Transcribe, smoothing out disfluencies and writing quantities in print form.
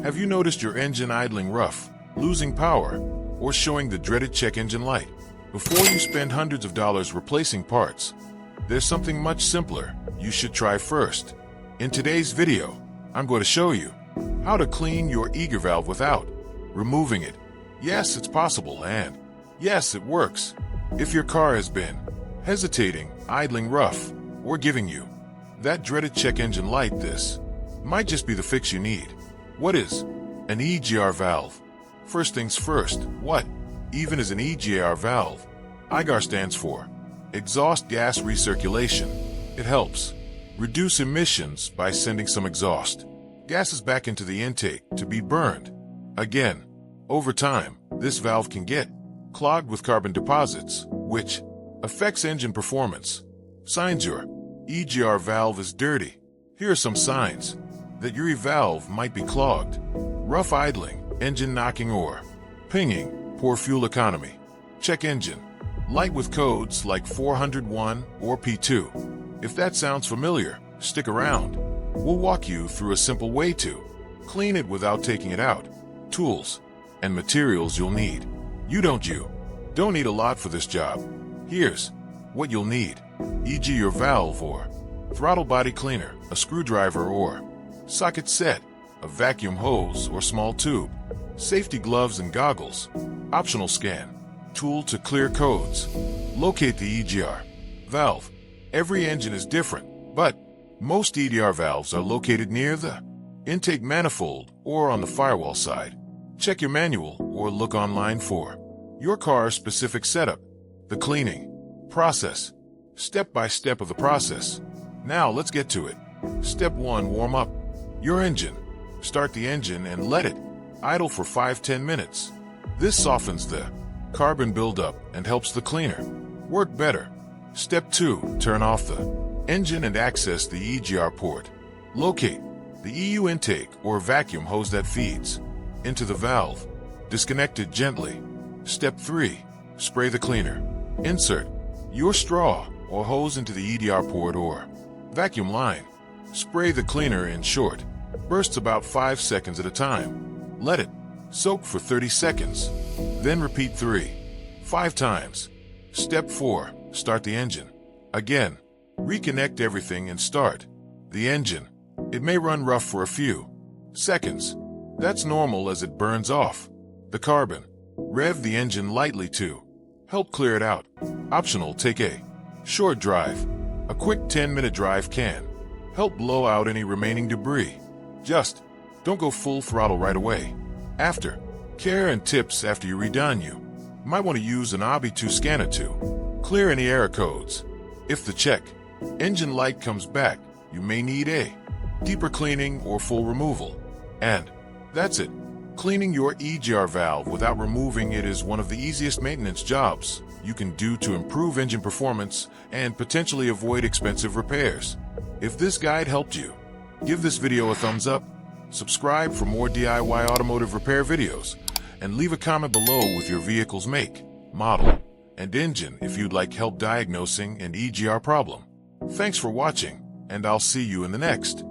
Have you noticed your engine idling rough, losing power, or showing the dreaded check engine light? Before you spend hundreds of dollars replacing parts, there's something much simpler you should try first. In today's video, I'm going to show you how to clean your EGR valve without removing it. Yes, it's possible, and yes, it works. If your car has been hesitating, idling rough, or giving you that dreaded check engine light, this might just be the fix you need. What is an EGR valve? First things first, what even is an EGR valve? EGR stands for exhaust gas recirculation. It helps reduce emissions by sending some exhaust gases back into the intake to be burned. Again, over time, this valve can get clogged with carbon deposits, which affects engine performance. Signs your EGR valve is dirty. Here are some signs that your valve might be clogged: rough idling, engine knocking or pinging, poor fuel economy. Check engine light with codes like 401 or P2. If that sounds familiar, stick around. We'll walk you through a simple way to clean it without taking it out. Tools and materials you'll need. You don't need a lot for this job. Here's what you'll need: EGR valve or throttle body cleaner, a screwdriver or socket set, a vacuum hose or small tube, safety gloves and goggles, optional scan tool to clear codes. Locate the EGR valve. Every engine is different, but most EGR valves are located near the intake manifold or on the firewall side. Check your manual or look online for your car's specific setup. The cleaning process. Step by step of the process. Now let's get to it. Step 1. Warm up your engine. Start the engine and let it idle for 5-10 minutes. This softens the carbon buildup and helps the cleaner work better. Step 2. Turn off the engine and access the EGR port. Locate the EU intake or vacuum hose that feeds into the valve. Disconnect it gently. Step 3. Spray the cleaner. Insert your straw or hose into the EGR port or vacuum line. Spray the cleaner in short bursts, about 5 seconds at a time. Let it soak for 30 seconds. Then repeat 3-5 times. Step 4. Start the engine. Again, reconnect everything and start the engine. It may run rough for a few seconds. That's normal as it burns off the carbon. Rev the engine lightly to help clear it out. Optional, take a short drive. A quick 10-minute drive can help blow out any remaining debris. Just don't go full throttle right away. After care and tips: after you're redone, you might want to use an OB2 scanner to clear any error codes. If the check engine light comes back, you may need a deeper cleaning or full removal. And that's it. Cleaning your EGR valve without removing it is one of the easiest maintenance jobs you can do to improve engine performance and potentially avoid expensive repairs. If this guide helped you, give this video a thumbs up, subscribe for more DIY automotive repair videos, and leave a comment below with your vehicle's make, model, and engine if you'd like help diagnosing an EGR problem. Thanks for watching, and I'll see you in the next